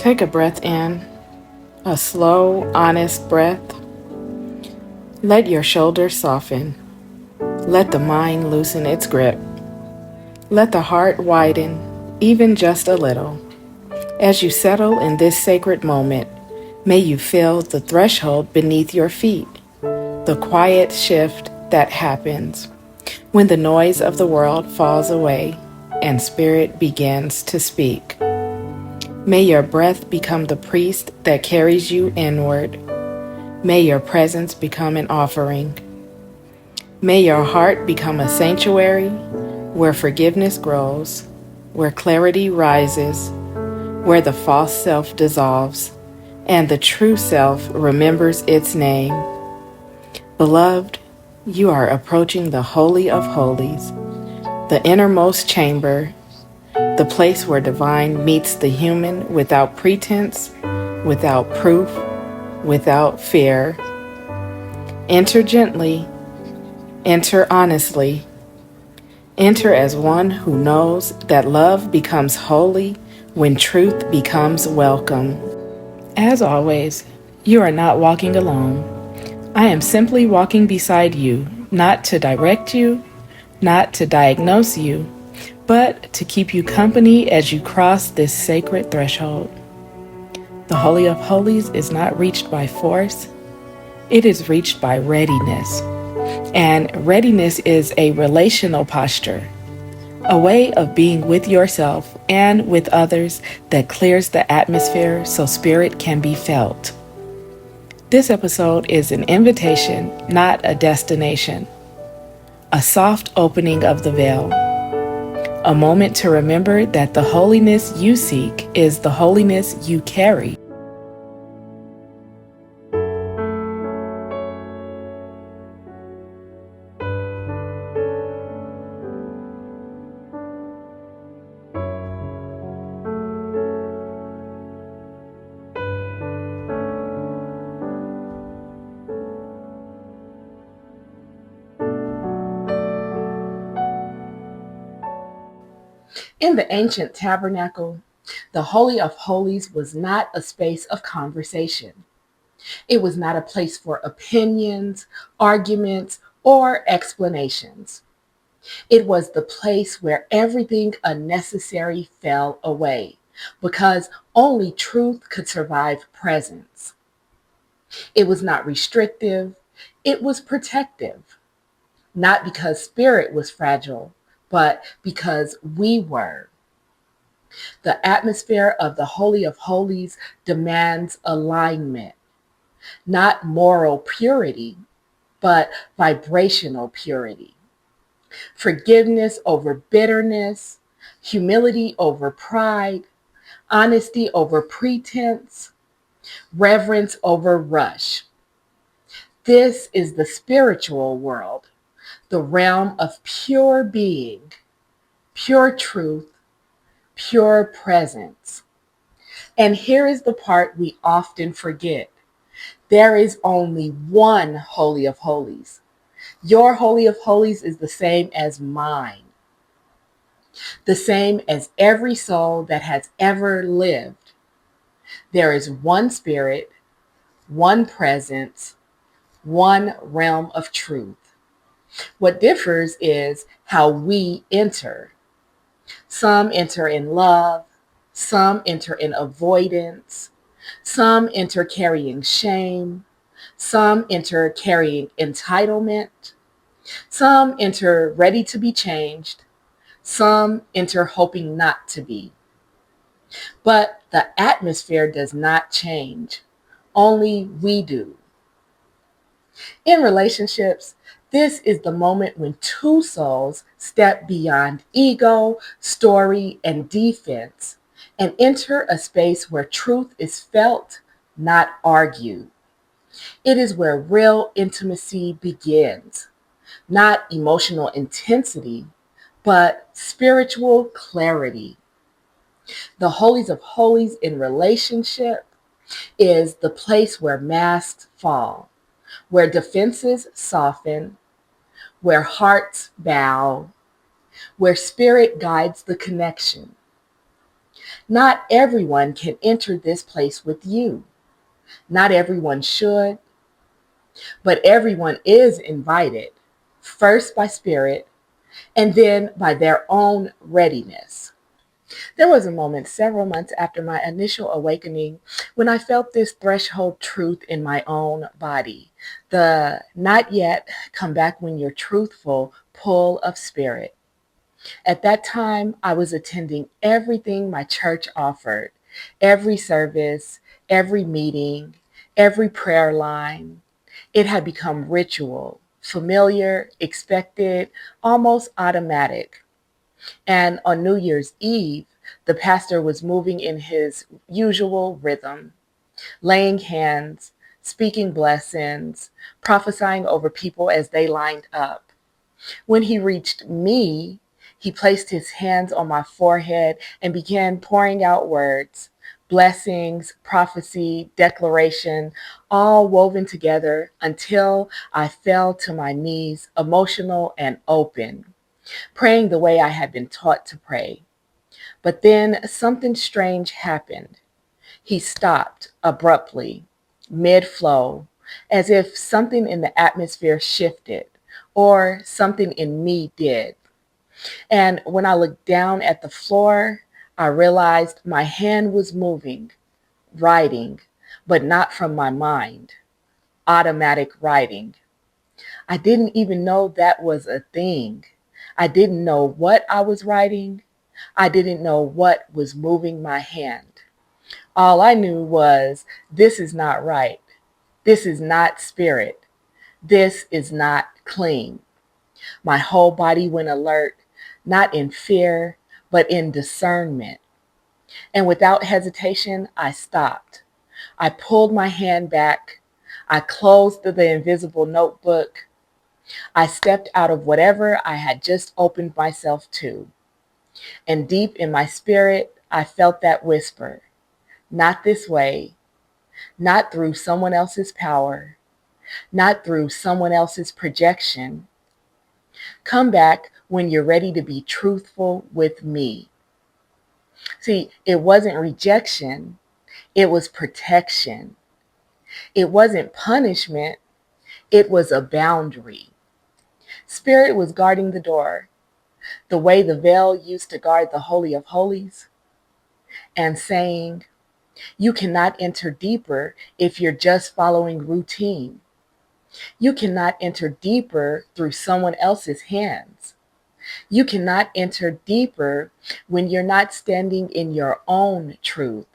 Take a breath in, a slow, honest breath. Let your shoulders soften. Let the mind loosen its grip. Let the heart widen, even just a little. As you settle in this sacred moment, may you feel the threshold beneath your feet, the quiet shift that happens when the noise of the world falls away and spirit begins to speak. May your breath become the priest that carries you inward. May your presence become an offering. May your heart become a sanctuary where forgiveness grows, where clarity rises, where the false self dissolves, and the true self remembers its name. Beloved, you are approaching the Holy of Holies, the innermost chamber, the place where divine meets the human without pretense, without proof, without fear. Enter gently, enter honestly, enter as one who knows that love becomes holy when truth becomes welcome. As always, you are not walking alone. I am simply walking beside you, not to direct you, not to diagnose you, but to keep you company as you cross this sacred threshold. The Holy of Holies is not reached by force, it is reached by readiness. And readiness is a relational posture, a way of being with yourself and with others that clears the atmosphere so spirit can be felt. This episode is an invitation, not a destination. A soft opening of the veil. A moment to remember that the holiness you seek is the holiness you carry. In the ancient tabernacle, the Holy of Holies was not a space of conversation. It was not a place for opinions, arguments, or explanations. It was the place where everything unnecessary fell away because only truth could survive presence. It was not restrictive, it was protective, not because spirit was fragile, but because we were. The atmosphere of the Holy of Holies demands alignment, not moral purity, but vibrational purity. Forgiveness over bitterness, humility over pride, honesty over pretense, reverence over rush. This is the spiritual world, the realm of pure being, pure truth, pure presence. And here is the part we often forget. There is only one Holy of Holies. Your Holy of Holies is the same as mine, the same as every soul that has ever lived. There is one spirit, one presence, one realm of truth. What differs is how we enter. Some enter in love, some enter in avoidance, some enter carrying shame, some enter carrying entitlement, some enter ready to be changed, some enter hoping not to be. But the atmosphere does not change, only we do. In relationships, this is the moment when two souls step beyond ego, story, and defense and enter a space where truth is felt, not argued. It is where real intimacy begins, not emotional intensity, but spiritual clarity. The holies of holies in relationship is the place where masks fall, where defenses soften, where hearts bow, where spirit guides the connection. Not everyone can enter this place with you. Not everyone should, but everyone is invited, first by spirit and then by their own readiness. There was a moment several months after my initial awakening when I felt this threshold truth in my own body. The not yet, come back when you're truthful pull of spirit. At that time, I was attending everything my church offered, every service, every meeting, every prayer line. It had become ritual, familiar, expected, almost automatic. And on New Year's Eve, the pastor was moving in his usual rhythm, laying hands, speaking blessings, prophesying over people as they lined up. When he reached me, he placed his hands on my forehead and began pouring out words, blessings, prophecy, declaration, all woven together until I fell to my knees, emotional and open, praying the way I had been taught to pray. But then something strange happened. He stopped abruptly, mid flow, as if something in the atmosphere shifted or something in me did. And when I looked down at the floor, I realized my hand was moving, writing, but not from my mind, automatic writing. I didn't even know that was a thing. I didn't know what I was writing. I didn't know what was moving my hand. All I knew was this is not right. This is not spirit. This is not clean. My whole body went alert, not in fear, but in discernment. And without hesitation, I stopped. I pulled my hand back. I closed the invisible notebook. I stepped out of whatever I had just opened myself to. And deep in my spirit, I felt that whisper, not this way, not through someone else's power, not through someone else's projection. Come back when you're ready to be truthful with me. See, it wasn't rejection, it was protection. It wasn't punishment, it was a boundary. Spirit was guarding the door, the way the veil used to guard the Holy of Holies, and saying, you cannot enter deeper if you're just following routine. You cannot enter deeper through someone else's hands. You cannot enter deeper when you're not standing in your own truth.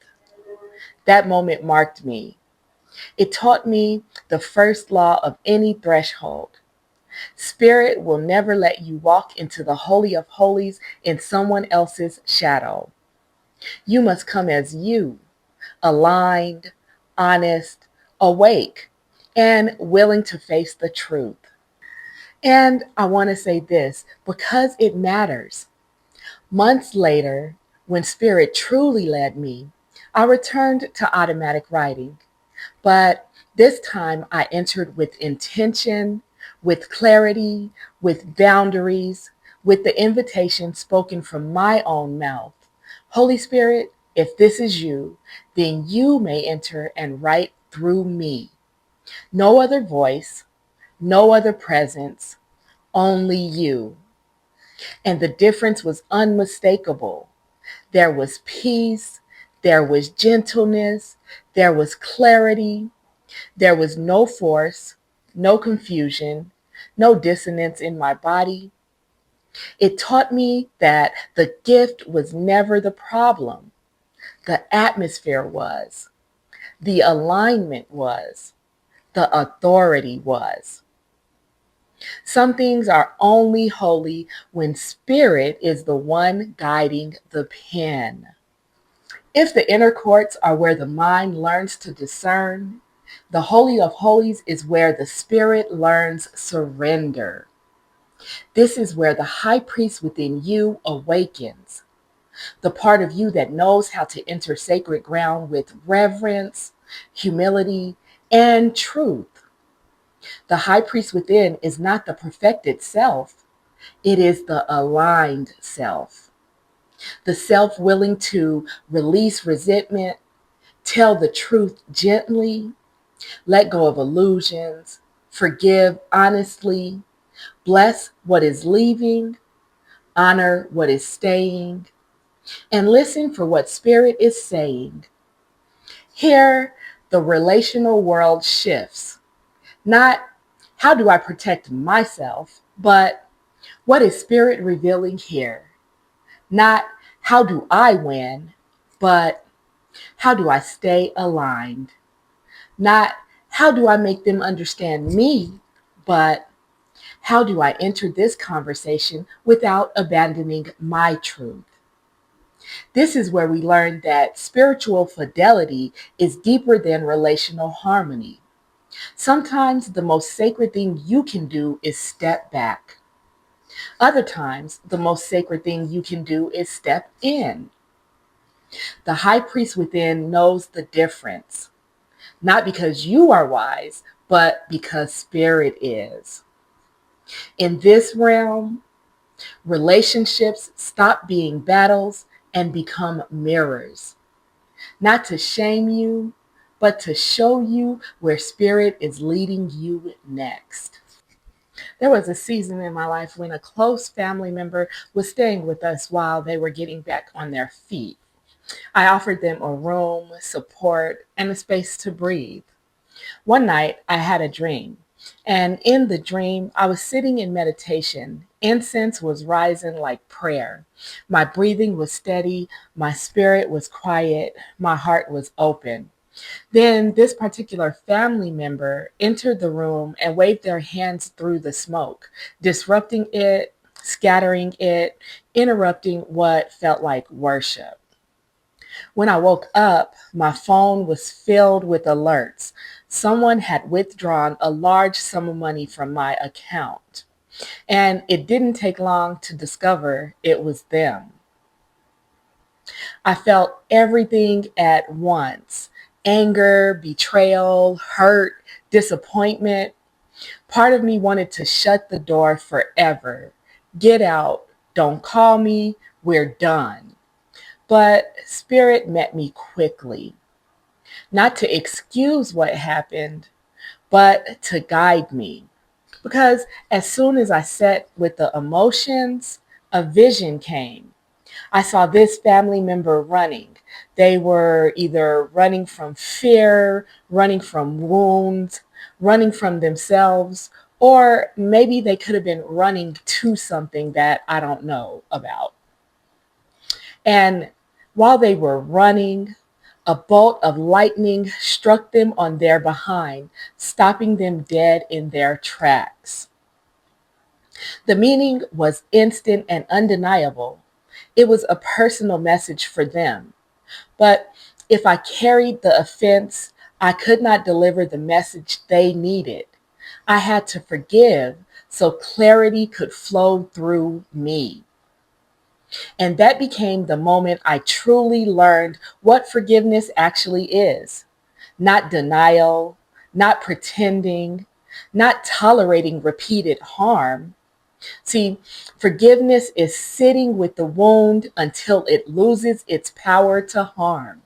That moment marked me. It taught me the first law of any threshold. Spirit will never let you walk into the Holy of Holies in someone else's shadow. You must come as you, aligned, honest, awake, and willing to face the truth. And I want to say this because it matters. Months later, when Spirit truly led me, I returned to automatic writing. But this time I entered with intention, with clarity, with boundaries, with the invitation spoken from my own mouth. Holy Spirit, if this is you, then you may enter and write through me. No other voice, no other presence, only you. And the difference was unmistakable. There was peace, there was gentleness, there was clarity, there was no force, no confusion, no dissonance in my body. It taught me that the gift was never the problem. The atmosphere was, the alignment was, the authority was. Some things are only holy when spirit is the one guiding the pen. If the inner courts are where the mind learns to discern, the Holy of Holies is where the spirit learns surrender. This is where the high priest within you awakens, the part of you that knows how to enter sacred ground with reverence, humility, and truth. The high priest within is not the perfected self, it is the aligned self. The self willing to release resentment, tell the truth gently, let go of illusions, forgive honestly, bless what is leaving, honor what is staying, and listen for what Spirit is saying. Here, the relational world shifts. Not how do I protect myself, but what is Spirit revealing here? Not how do I win, but how do I stay aligned? Not how do I make them understand me, but how do I enter this conversation without abandoning my truth? This is where we learn that spiritual fidelity is deeper than relational harmony. Sometimes the most sacred thing you can do is step back. Other times, the most sacred thing you can do is step in. The high priest within knows the difference, not because you are wise, but because Spirit is. In this realm, relationships stop being battles and become mirrors, not to shame you, but to show you where Spirit is leading you next. There was a season in my life when a close family member was staying with us while they were getting back on their feet. I offered them a room, support, and a space to breathe. One night, I had a dream. And in the dream, I was sitting in meditation. Incense was rising like prayer. My breathing was steady. My spirit was quiet. My heart was open. Then this particular family member entered the room and waved their hands through the smoke, disrupting it, scattering it, interrupting what felt like worship. When I woke up, my phone was filled with alerts. Someone had withdrawn a large sum of money from my account, and it didn't take long to discover it was them. I felt everything at once: anger, betrayal, hurt, disappointment. Part of me wanted to shut the door forever. Get out. Don't call me. We're done. But Spirit met me quickly, not to excuse what happened, but to guide me. Because as soon as I sat with the emotions, a vision came. I saw this family member running. They were either running from fear, running from wounds, running from themselves, or maybe they could have been running to something that I don't know about. And while they were running, a bolt of lightning struck them on their behind, stopping them dead in their tracks. The meaning was instant and undeniable. It was a personal message for them. But if I carried the offense, I could not deliver the message they needed. I had to forgive so clarity could flow through me. And that became the moment I truly learned what forgiveness actually is. Not denial, not pretending, not tolerating repeated harm. See, forgiveness is sitting with the wound until it loses its power to harm.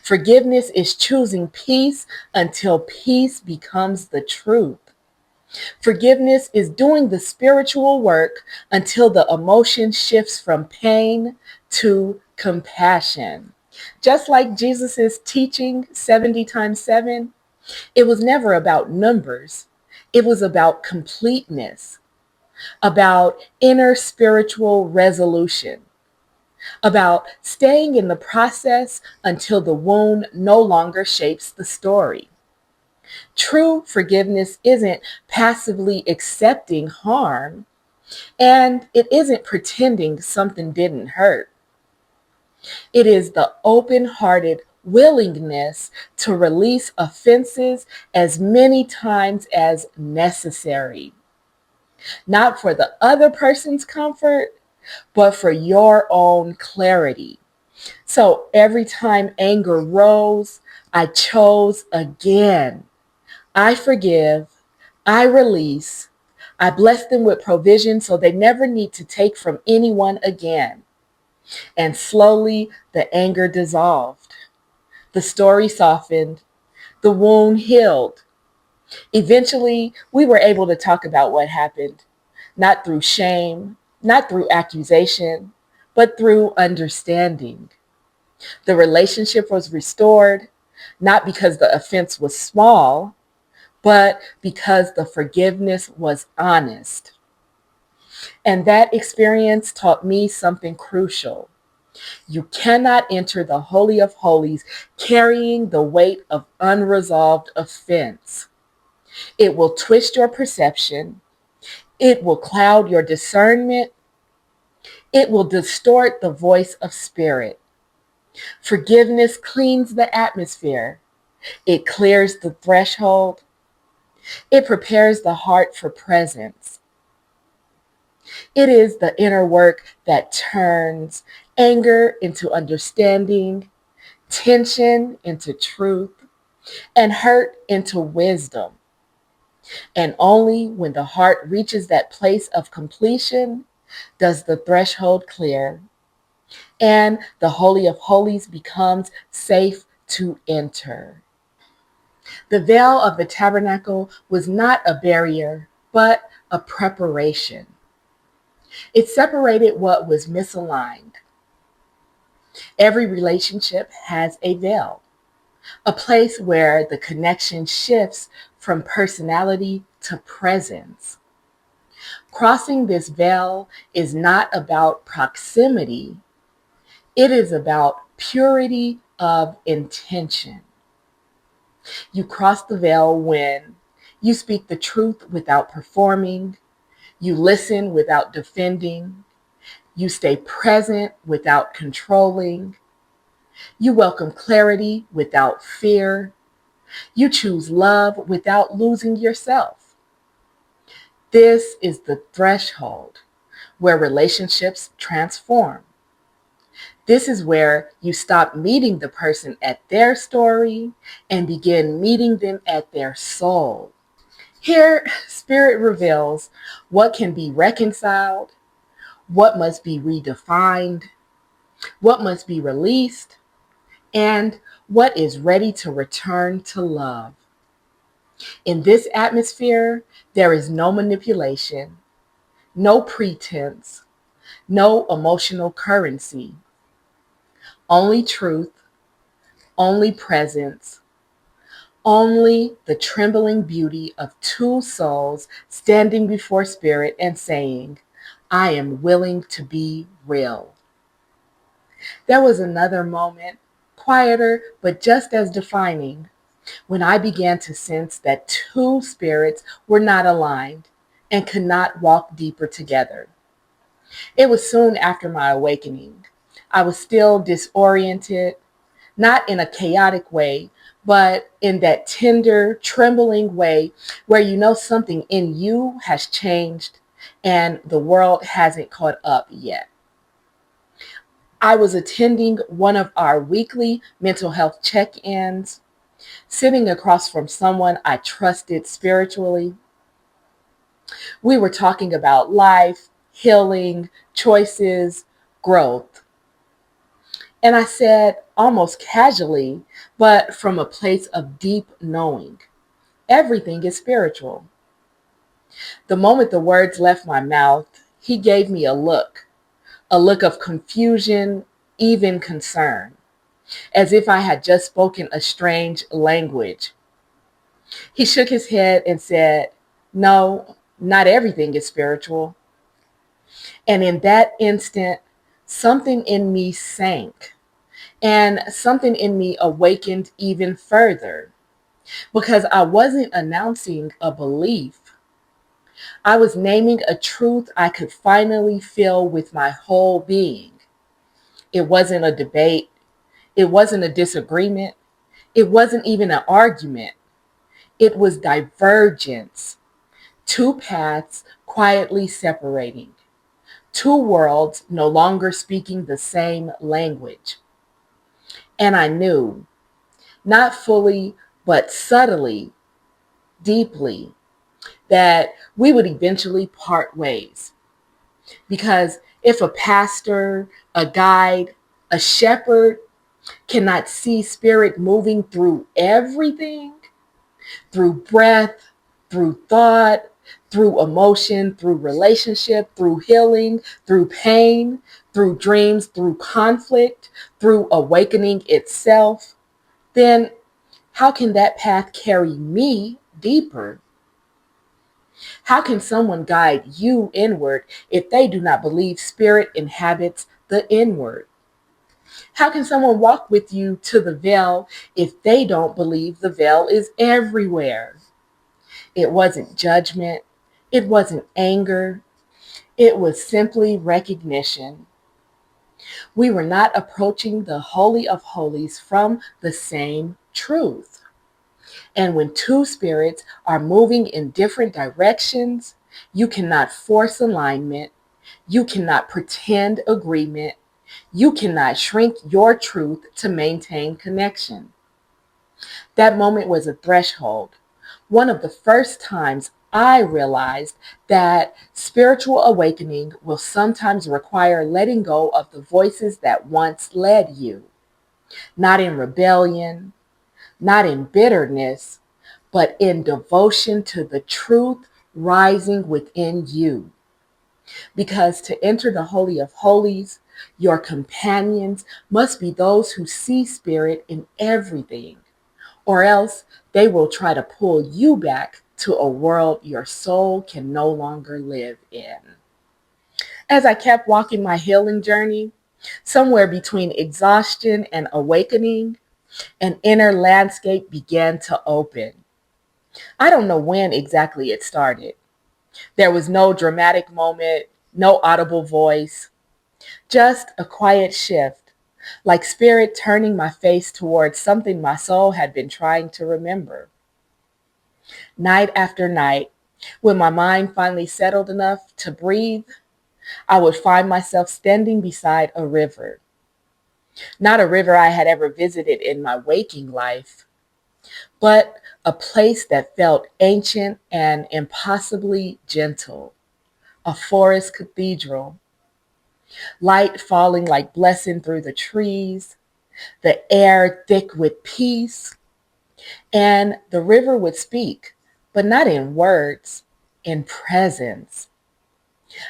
Forgiveness is choosing peace until peace becomes the truth. Forgiveness is doing the spiritual work until the emotion shifts from pain to compassion. Just like Jesus' teaching 70 times 7, it was never about numbers. It was about completeness, about inner spiritual resolution, about staying in the process until the wound no longer shapes the story. True forgiveness isn't passively accepting harm, and it isn't pretending something didn't hurt. It is the open hearted willingness to release offenses as many times as necessary, not for the other person's comfort, but for your own clarity. So every time anger rose, I chose again. I forgive, I release, I bless them with provision so they never need to take from anyone again. And slowly the anger dissolved. The story softened. The wound healed. Eventually, we were able to talk about what happened, not through shame, not through accusation, but through understanding. The relationship was restored, not because the offense was small, but because the forgiveness was honest. And that experience taught me something crucial. You cannot enter the Holy of Holies carrying the weight of unresolved offense. It will twist your perception. It will cloud your discernment. It will distort the voice of spirit. Forgiveness cleans the atmosphere. It clears the threshold. It prepares the heart for presence. It is the inner work that turns anger into understanding, tension into truth, and hurt into wisdom. And only when the heart reaches that place of completion does the threshold clear and the Holy of Holies becomes safe to enter. The veil of the tabernacle was not a barrier, but a preparation. It separated what was misaligned. Every relationship has a veil, a place where the connection shifts from personality to presence. Crossing this veil is not about proximity, it is about purity of intention. You cross the veil when you speak the truth without performing, you listen without defending, you stay present without controlling, you welcome clarity without fear, you choose love without losing yourself. This is the threshold where relationships transform. This is where you stop meeting the person at their story and begin meeting them at their soul. Here, Spirit reveals what can be reconciled, what must be redefined, what must be released, and what is ready to return to love. In this atmosphere, there is no manipulation, no pretense, no emotional currency, only truth, only presence, only the trembling beauty of two souls standing before Spirit and saying, I am willing to be real. There was another moment, quieter but just as defining, when I began to sense that two spirits were not aligned and could not walk deeper together. It was soon after my awakening. I was still disoriented, not in a chaotic way, but in that tender, trembling way where you know something in you has changed and the world hasn't caught up yet. I was attending one of our weekly mental health check-ins, sitting across from someone I trusted spiritually. We were talking about life, healing, choices, growth. And I said, almost casually, but from a place of deep knowing, everything is spiritual. The moment the words left my mouth, he gave me a look of confusion, even concern, as if I had just spoken a strange language. He shook his head and said, no, not everything is spiritual. And in that instant, something in me sank and something in me awakened even further because I wasn't announcing a belief. I was naming a truth I could finally feel with my whole being. It wasn't a debate. It wasn't a disagreement. It wasn't even an argument. It was divergence. Two paths quietly separating. Two worlds no longer speaking the same language. And I knew, not fully, but subtly, deeply, that we would eventually part ways. Because if a pastor, a guide, a shepherd cannot see spirit moving through everything, through breath, through thought, through emotion, through relationship, through healing, through pain, through dreams, through conflict, through awakening itself, then how can that path carry me deeper? How can someone guide you inward if they do not believe spirit inhabits the inward? How can someone walk with you to the veil if they don't believe the veil is everywhere? It wasn't judgment. It wasn't anger. It was simply recognition. We were not approaching the Holy of Holies from the same truth. And when two spirits are moving in different directions, you cannot force alignment. You cannot pretend agreement. You cannot shrink your truth to maintain connection. That moment was a threshold. One of the first times I realized that spiritual awakening will sometimes require letting go of the voices that once led you, not in rebellion, not in bitterness, but in devotion to the truth rising within you. Because to enter the Holy of Holies, your companions must be those who see spirit in everything, or else they will try to pull you back to a world your soul can no longer live in. As I kept walking my healing journey, somewhere between exhaustion and awakening, an inner landscape began to open. I don't know when exactly it started. There was no dramatic moment, no audible voice, just a quiet shift, like spirit turning my face towards something my soul had been trying to remember. Night after night, when my mind finally settled enough to breathe, I would find myself standing beside a river. Not a river I had ever visited in my waking life, but a place that felt ancient and impossibly gentle. A forest cathedral, light falling like blessing through the trees, the air thick with peace, and the river would speak, but not in words, in presence.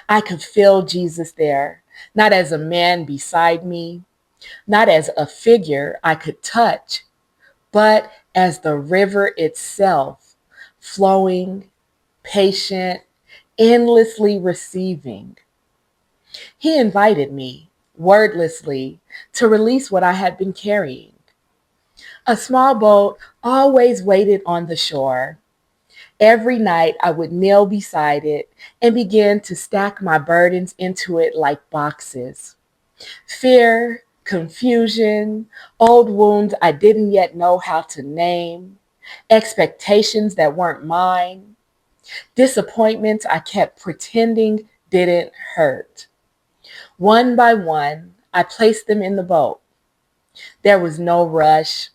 I could feel Jesus there, not as a man beside me, not as a figure I could touch, but as the river itself, flowing, patient, endlessly receiving. He invited me, wordlessly, to release what I had been carrying. A small boat always waited on the shore. Every night I would kneel beside it and begin to stack my burdens into it like boxes. Fear, confusion, old wounds I didn't yet know how to name, expectations that weren't mine, disappointments I kept pretending didn't hurt. One by one, I placed them in the boat. There was no rush,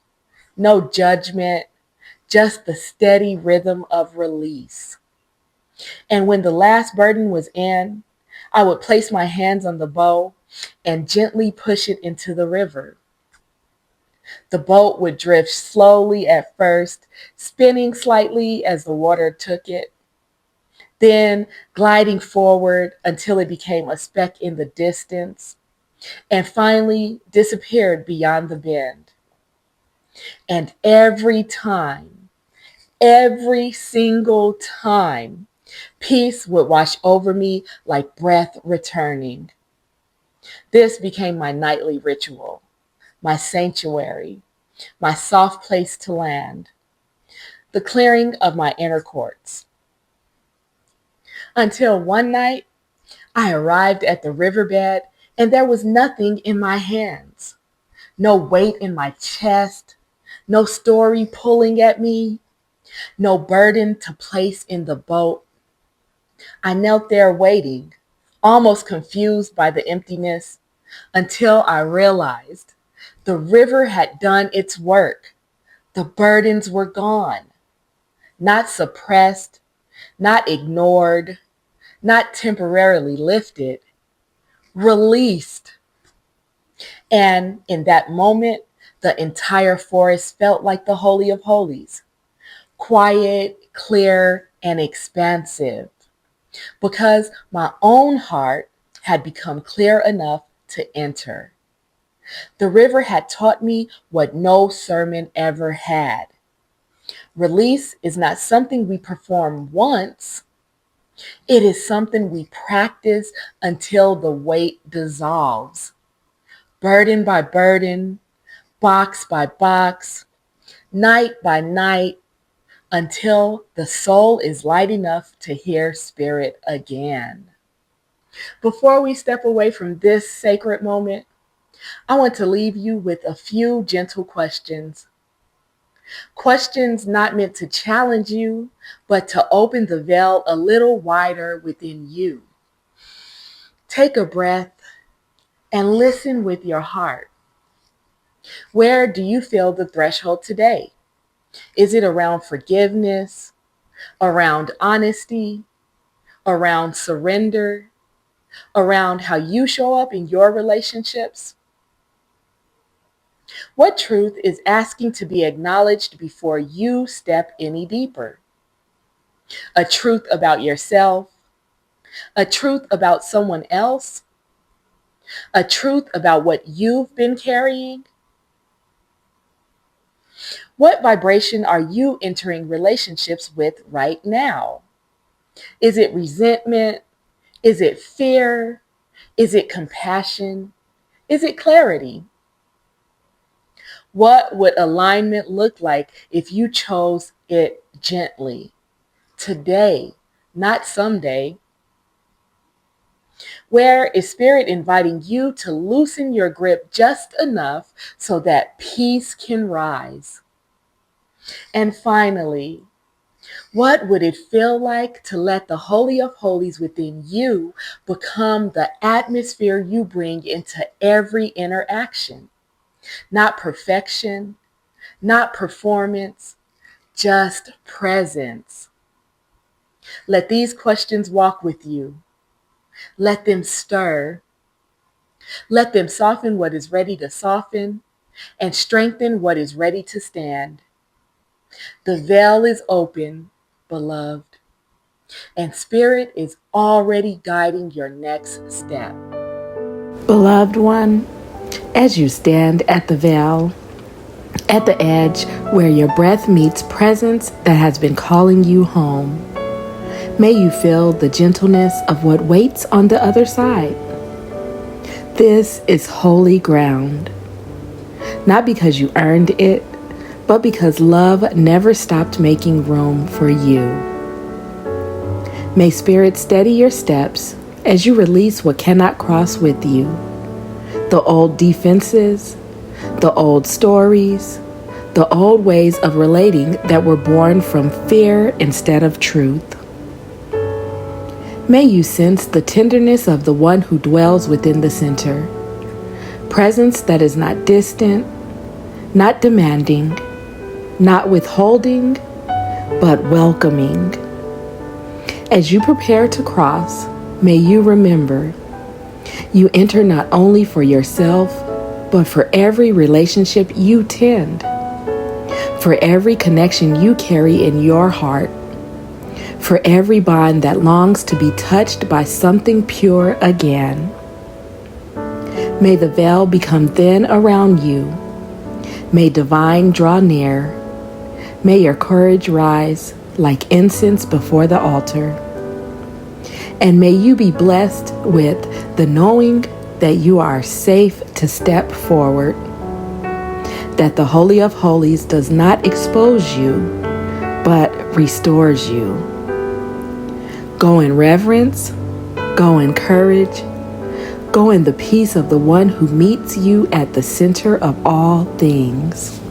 no judgment, just the steady rhythm of release. And when the last burden was in, I would place my hands on the bow and gently push it into the river. The boat would drift slowly at first, spinning slightly as the water took it, then gliding forward until it became a speck in the distance, and finally disappeared beyond the bend. And every single time, peace would wash over me like breath returning. This became my nightly ritual, my sanctuary, my soft place to land, the clearing of my inner courts. Until one night, I arrived at the riverbed and there was nothing in my hands, no weight in my chest, no story pulling at me, no burden to place in the boat. I knelt there waiting, almost confused by the emptiness, until I realized the river had done its work. The burdens were gone, not suppressed, not ignored, not temporarily lifted, released. And in that moment, the entire forest felt like the Holy of Holies, quiet, clear, and expansive, because my own heart had become clear enough to enter. The river had taught me what no sermon ever had. Release is not something we perform once, it is something we practice until the weight dissolves, burden by burden, box by box, night by night, until the soul is light enough to hear spirit again. Before we step away from this sacred moment, I want to leave you with a few gentle questions. Questions not meant to challenge you, but to open the veil a little wider within you. Take a breath and listen with your heart. Where do you feel the threshold today? Is it around forgiveness, around honesty, around surrender, around how you show up in your relationships? What truth is asking to be acknowledged before you step any deeper? A truth about yourself, a truth about someone else, a truth about what you've been carrying? What vibration are you entering relationships with right now? Is it resentment? Is it fear? Is it compassion? Is it clarity? What would alignment look like if you chose it gently? Today, not someday. Where is spirit inviting you to loosen your grip just enough so that peace can rise? And finally, what would it feel like to let the Holy of Holies within you become the atmosphere you bring into every interaction? Not perfection, not performance, just presence. Let these questions walk with you. Let them stir. Let them soften what is ready to soften and strengthen what is ready to stand. The veil is open, beloved, and spirit is already guiding your next step. Beloved one, as you stand at the veil, at the edge where your breath meets presence that has been calling you home, may you feel the gentleness of what waits on the other side. This is holy ground, not because you earned it, but because love never stopped making room for you. May spirit steady your steps as you release what cannot cross with you. The old defenses, the old stories, the old ways of relating that were born from fear instead of truth. May you sense the tenderness of the one who dwells within the center. Presence that is not distant, not demanding, not withholding, but welcoming. As you prepare to cross, may you remember, you enter not only for yourself, but for every relationship you tend, for every connection you carry in your heart, for every bond that longs to be touched by something pure again. May the veil become thin around you. May divine draw near. May your courage rise like incense before the altar. And may you be blessed with the knowing that you are safe to step forward, that the Holy of Holies does not expose you, but restores you. Go in reverence, go in courage, go in the peace of the one who meets you at the center of all things.